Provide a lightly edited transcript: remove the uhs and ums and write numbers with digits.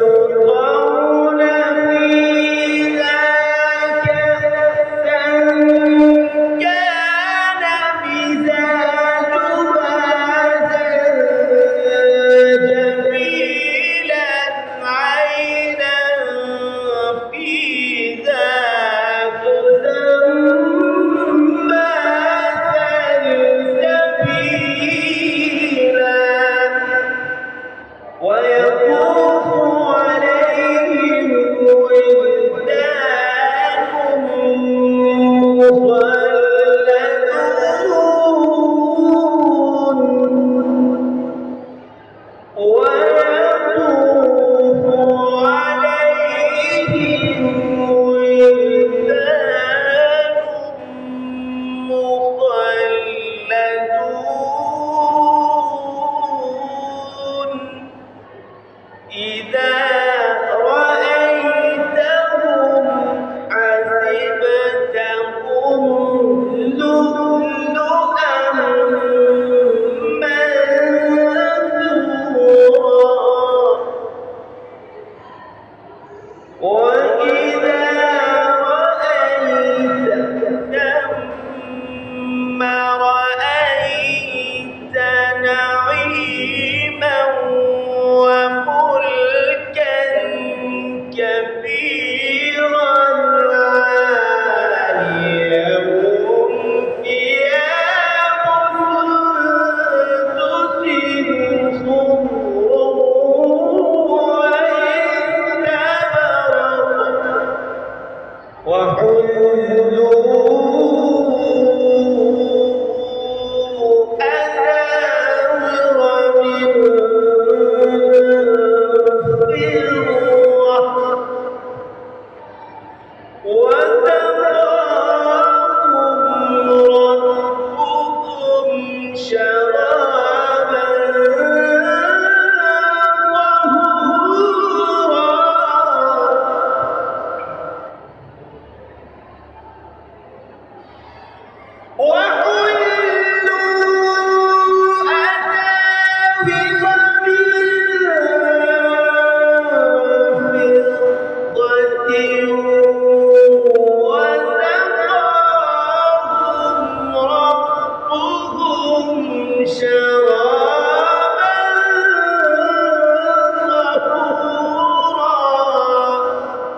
ويسقون فيها كأسا كان مزاجها زنجبيلا عينا فيها تسمى سلسبيلا ويطوف عليهم ولدان مخلدون ويطوف عليهم ولدان مخلدون إذا رأيتهم حسبتهم لؤلؤا منثورا وإذا رأيت ثم رأيت نعيما وملكا كبيرا عاليهم ثياب سندس خضر واستبرق وحلوا أساور من وسقاهم ربهم شرابا طهورا